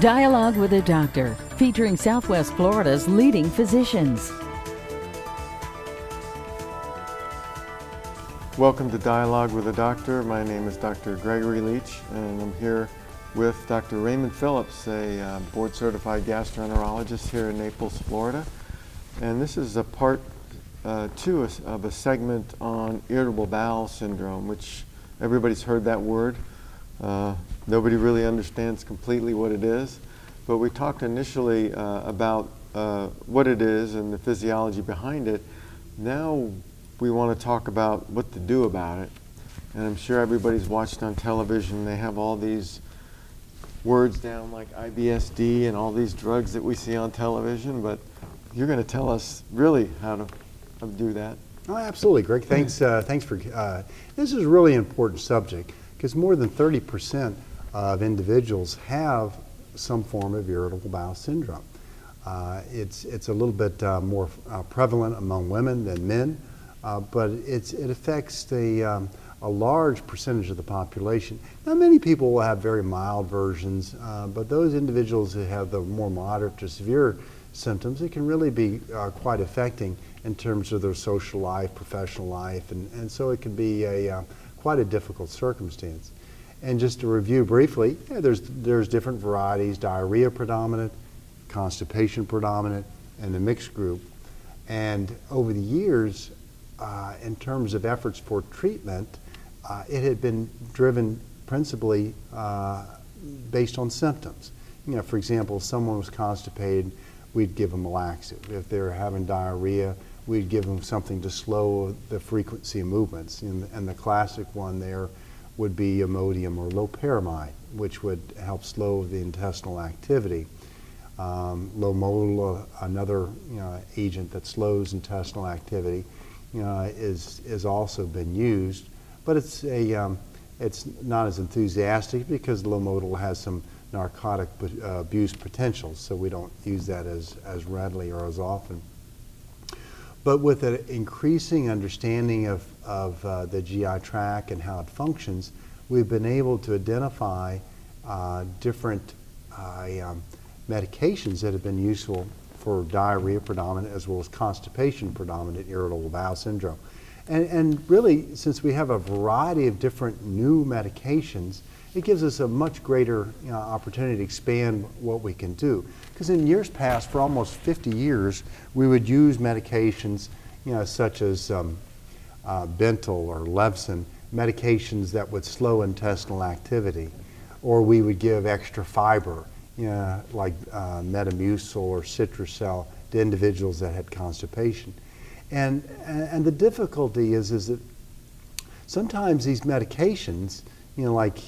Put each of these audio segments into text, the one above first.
Dialogue with a Doctor, featuring Southwest Florida's leading physicians. Welcome to Dialogue with a Doctor. My name is Dr. Gregory Leach, and I'm here with Dr. Raymond Phillips, a board-certified gastroenterologist here in Naples, Florida. And this is a part two of a segment on irritable bowel syndrome, which everybody's heard that word. Nobody really understands completely what it is, but we talked initially about what it is and the physiology behind it. Now we want to talk about what to do about it. And I'm sure everybody's watched on television. They have all these words down like IBSD and all these drugs that we see on television, but you're going to tell us really how to do that. Oh, absolutely, Greg. Thanks for this is a really important subject because more than 30% of individuals have some form of irritable bowel syndrome. It's a little bit more prevalent among women than men, but it affects a large percentage of the population. Now, many people will have very mild versions, but those individuals who have the more moderate to severe symptoms, it can really be quite affecting in terms of their social life, professional life, and so it can be quite a difficult circumstance. And just to review briefly, there's different varieties: diarrhea predominant, constipation predominant, and a mixed group. And over the years, in terms of efforts for treatment, it had been driven principally based on symptoms. You know, for example, if someone was constipated, we'd give them a laxative. If they were having diarrhea, we'd give them something to slow the frequency of movements. And the classic one there would be Imodium or loperamide, which would help slow the intestinal activity. Lomotil, another agent that slows intestinal activity, is also been used, but it's not as enthusiastic because Lomotil has some narcotic abuse potential, so we don't use that as readily or as often. But with an increasing understanding of the GI tract and how it functions, we've been able to identify different medications that have been useful for diarrhea predominant as well as constipation predominant irritable bowel syndrome. And really, since we have a variety of different new medications, it gives us a much greater opportunity to expand what we can do. Because in years past, for almost 50 years, we would use medications such as Bentyl or Levsin, medications that would slow intestinal activity. Or we would give extra fiber, like Metamucil or Citracel to individuals that had constipation. And the difficulty is that sometimes these medications, like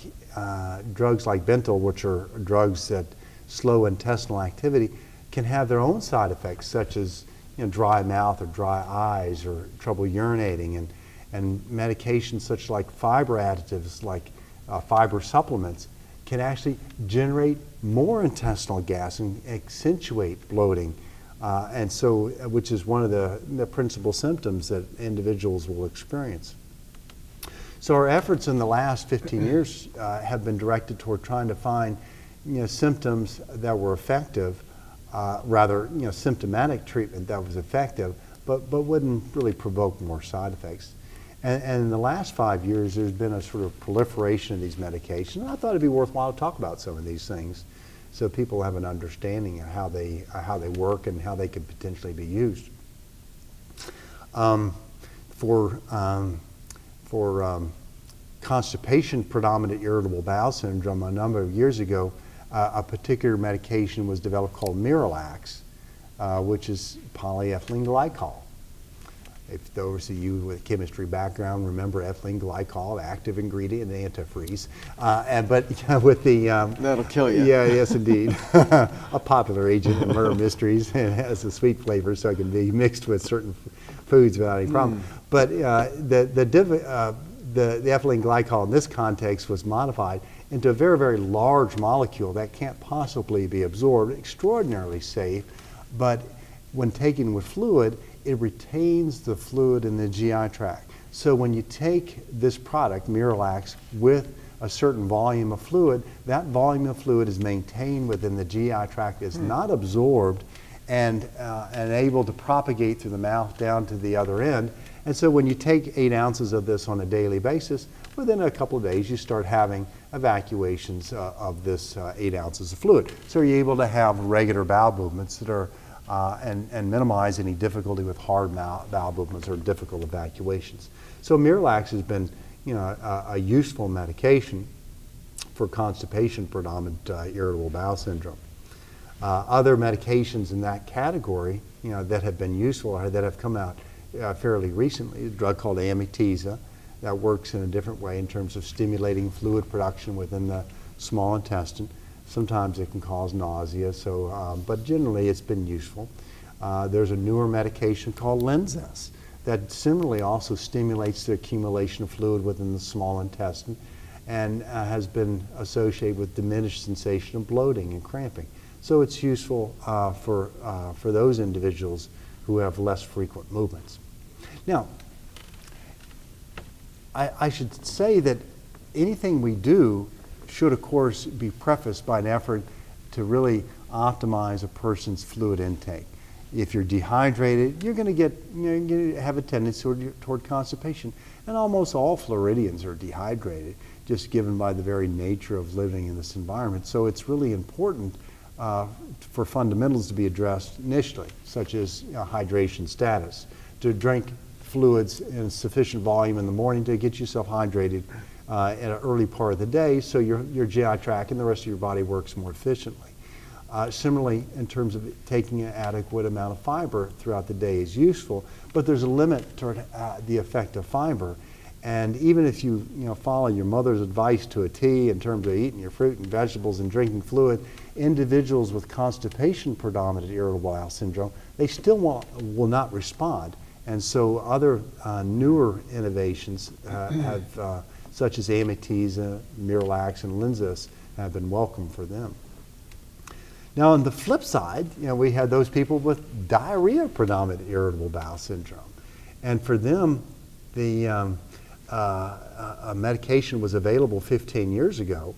drugs like Bentyl, which are drugs that slow intestinal activity, can have their own side effects, such as dry mouth or dry eyes or trouble urinating, and medications such like fiber additives, like fiber supplements, can actually generate more intestinal gas and accentuate bloating, and so which is one of the principal symptoms that individuals will experience. So our efforts in the last 15 years have been directed toward trying to find symptoms that were effective, symptomatic treatment that was effective, but wouldn't really provoke more side effects. And in the last 5 years, there's been a sort of proliferation of these medications. And I thought it'd be worthwhile to talk about some of these things so people have an understanding of how they work and how they could potentially be used. For constipation predominant irritable bowel syndrome, a number of years ago, a particular medication was developed called Miralax, which is polyethylene glycol. If those of you with a chemistry background remember ethylene glycol, active ingredient in antifreeze, but with the that'll kill you. Yeah, yes, indeed. A popular agent in murder mysteries, and has a sweet flavor, so it can be mixed with certain foods without any problem. But the ethylene glycol in this context was modified into a very, very large molecule that can't possibly be absorbed, extraordinarily safe, but when taken with fluid, it retains the fluid in the GI tract. So when you take this product, Miralax, with a certain volume of fluid, that volume of fluid is maintained within the GI tract, is not absorbed and able to propagate through the mouth down to the other end. And so when you take 8 ounces of this on a daily basis, within a couple of days you start having evacuations of this 8 ounces of fluid. So you're able to have regular bowel movements that are and minimize any difficulty with hard bowel movements or difficult evacuations. So Miralax has been, a useful medication for constipation predominant irritable bowel syndrome. Other medications in that category, that have been useful or that have come out fairly recently, a drug called Amitiza that works in a different way in terms of stimulating fluid production within the small intestine. Sometimes it can cause nausea, but generally it's been useful. There's a newer medication called Linzess that similarly also stimulates the accumulation of fluid within the small intestine and has been associated with diminished sensation of bloating and cramping. So it's useful for those individuals who have less frequent movements. Now, I should say that anything we do should, of course, be prefaced by an effort to really optimize a person's fluid intake. If you're dehydrated, you're going to have a tendency toward constipation. And almost all Floridians are dehydrated, just given by the very nature of living in this environment. So it's really important for fundamentals to be addressed initially, such as hydration status, to drink fluids in sufficient volume in the morning to get yourself hydrated in an early part of the day so your GI tract and the rest of your body works more efficiently. Similarly, in terms of taking an adequate amount of fiber throughout the day is useful, but there's a limit toward the effect of fiber. And even if you follow your mother's advice to a T in terms of eating your fruit and vegetables and drinking fluid, individuals with constipation predominant irritable bowel syndrome, they still will not respond. And so other newer innovations such as Amitiza, Miralax, and Linzess have been welcome for them. Now, on the flip side, we had those people with diarrhea predominant irritable bowel syndrome. And for them, a medication was available 15 years ago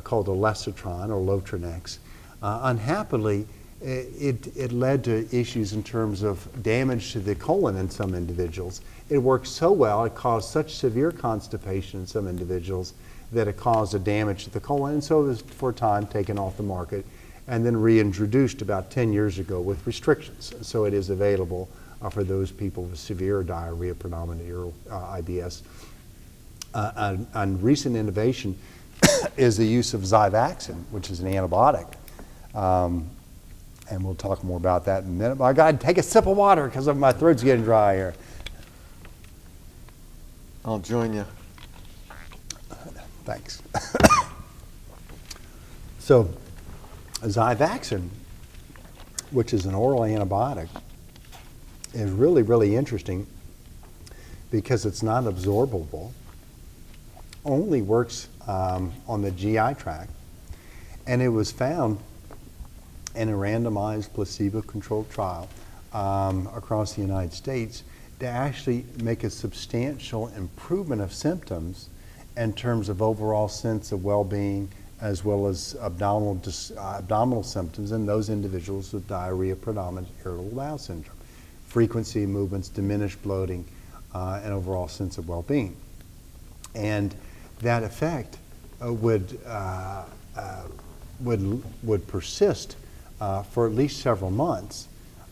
called Olesitron or Lotrenex. Unhappily, it led to issues in terms of damage to the colon in some individuals. It worked so well, it caused such severe constipation in some individuals that it caused a damage to the colon, and so it was for a time taken off the market and then reintroduced about 10 years ago with restrictions. So it is available for those people with severe diarrhea predominant IBS. A recent innovation is the use of Xivaxin, which is an antibiotic. And we'll talk more about that in a minute. My God, take a sip of water because my throat's getting dry here. I'll join you. Thanks. So, Xivaxin, which is an oral antibiotic, is really, really interesting because it's not absorbable, only works on the GI tract, and it was found in a randomized placebo-controlled trial across the United States to actually make a substantial improvement of symptoms in terms of overall sense of well-being as well as abdominal symptoms in those individuals with diarrhea predominant irritable bowel syndrome. Frequency of movements, diminished bloating, and overall sense of well-being. And that effect would persist for at least several months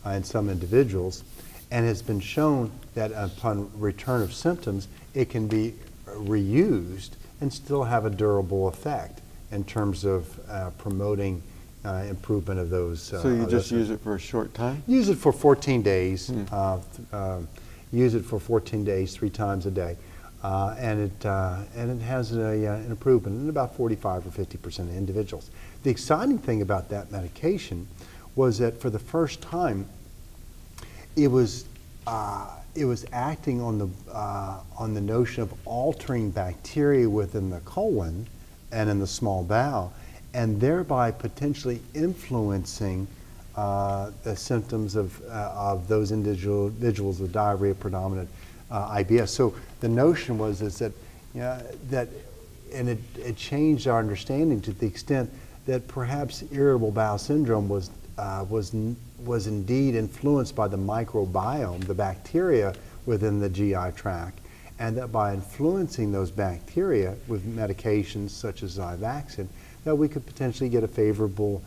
in some individuals, and has been shown that upon return of symptoms, it can be reused and still have a durable effect in terms of promoting improvement of those. So you just use it for a short time? Use it for 14 days. Use it for 14 days, 3 times a day. And it has an improvement in about 45 or 50% of individuals. The exciting thing about that medication was that for the first time, it was acting on the notion of altering bacteria within the colon and in the small bowel, and thereby potentially influencing the symptoms of those individuals with diarrhea predominant IBS. So the notion was that it changed our understanding to the extent that perhaps irritable bowel syndrome was indeed influenced by the microbiome, the bacteria within the GI tract, and that by influencing those bacteria with medications such as Xivaxin, that we could potentially get a favorable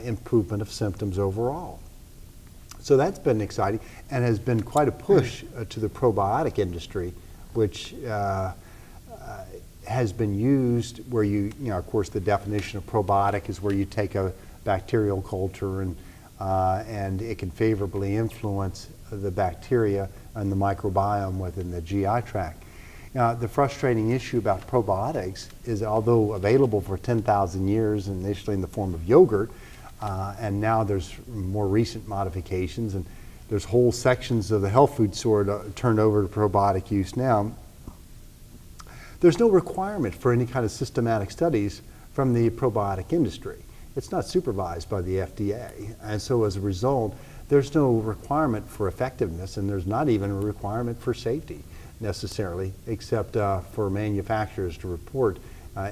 improvement of symptoms overall. So that's been exciting and has been quite a push to the probiotic industry, which has been used where of course the definition of probiotic is where you take a bacterial culture and it can favorably influence the bacteria and the microbiome within the GI tract. Now, the frustrating issue about probiotics is, although available for 10,000 years, initially in the form of yogurt, and now there's more recent modifications, and there's whole sections of the health food store turned over to probiotic use now, there's no requirement for any kind of systematic studies from the probiotic industry. It's not supervised by the FDA, and so as a result, there's no requirement for effectiveness, and there's not even a requirement for safety necessarily, except for manufacturers to report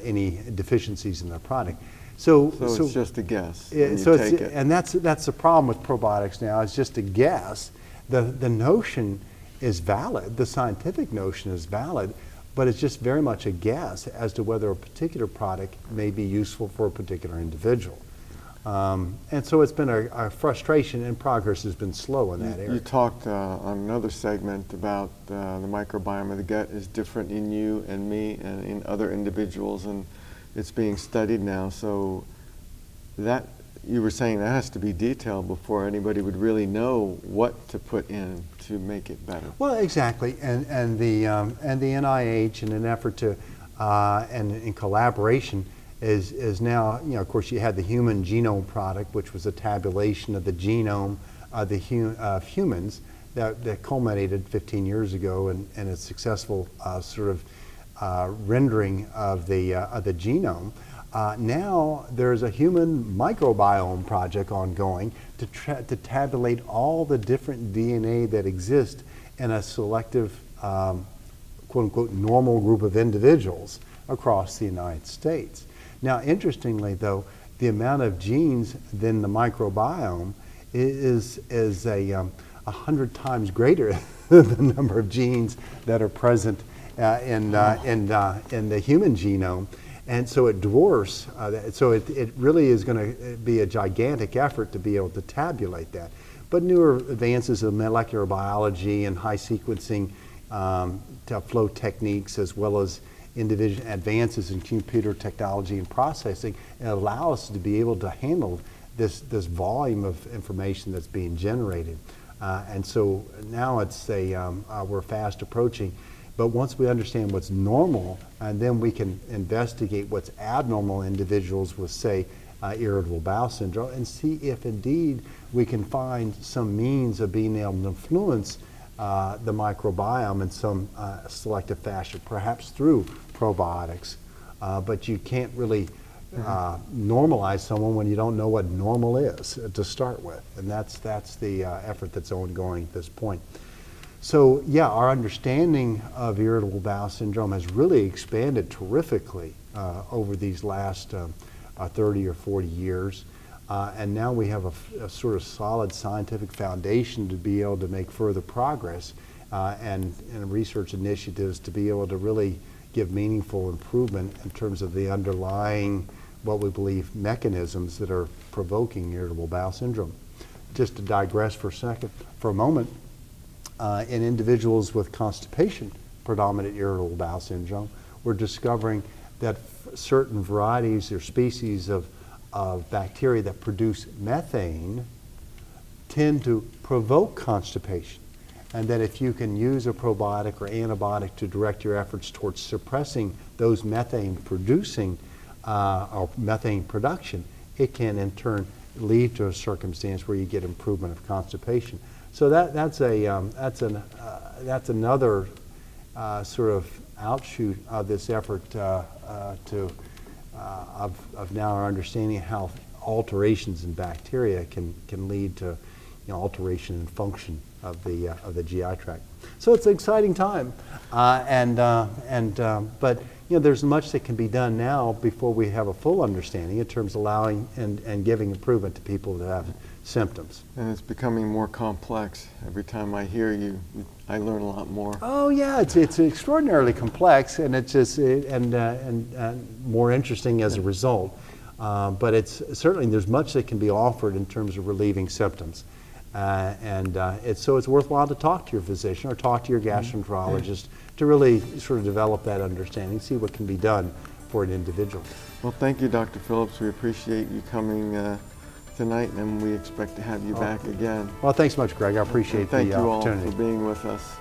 any deficiencies in their product. So it's just a guess. And that's the problem with probiotics now. It's just a guess. The notion is valid. The scientific notion is valid, but it's just very much a guess as to whether a particular product may be useful for a particular individual. And so it's been a frustration, and progress has been slow in that area. You talked on another segment about the microbiome of the gut is different in you and me and in other individuals, and it's being studied now. So that, you were saying, that has to be detailed before anybody would really know what to put in to make it better. Well, exactly, and the NIH, in an effort to and in collaboration, is now, of course, you had the Human Genome Project, which was a tabulation of the genome of humans that culminated 15 years ago in a successful sort of rendering of the genome. Now there's a human microbiome project ongoing to tabulate all the different DNA that exist in a selective, quote-unquote, normal group of individuals across the United States. Now, interestingly, though, the amount of genes in the microbiome is 100 times greater than the number of genes that are present in the human genome, and so it dwarfs. So it really is going to be a gigantic effort to be able to tabulate that. But newer advances in molecular biology and high sequencing flow techniques, as well as individual advances in computer technology and processing, and allow us to be able to handle this volume of information that's being generated. And so now it's we're fast approaching. But once we understand what's normal, and then we can investigate what's abnormal in individuals with, say, irritable bowel syndrome, and see if indeed we can find some means of being able to influence the microbiome in some selective fashion, perhaps through probiotics. But you can't really normalize someone when you don't know what normal is to start with. And that's the effort that's ongoing at this point. So yeah, our understanding of irritable bowel syndrome has really expanded terrifically over these last 30 or 40 years. And now we have a sort of solid scientific foundation to be able to make further progress and research initiatives to be able to really give meaningful improvement in terms of the underlying, what we believe, mechanisms that are provoking irritable bowel syndrome. Just to digress for a moment, in individuals with constipation predominant irritable bowel syndrome, we're discovering that certain varieties or species of bacteria that produce methane tend to provoke constipation. And that if you can use a probiotic or antibiotic to direct your efforts towards suppressing those methane producing or methane production, it can in turn lead to a circumstance where you get improvement of constipation. So that's another sort of outshoot of this effort of now our understanding how alterations in bacteria can lead to alteration in function of the GI tract. So it's an exciting time, but there's much that can be done now before we have a full understanding in terms of allowing and giving improvement to people that have symptoms. And it's becoming more complex. Every time I hear you, I learn a lot more. Oh yeah, it's extraordinarily complex, and it's just more interesting as a result. But it's certainly there's much that can be offered in terms of relieving symptoms, so it's worthwhile to talk to your physician or talk to your gastroenterologist to really sort of develop that understanding, see what can be done for an individual. Well, thank you, Dr. Phillips. We appreciate you coming tonight, and we expect to have you back again. Well, thanks so much, Greg. I appreciate the opportunity. Thank you all for being with us.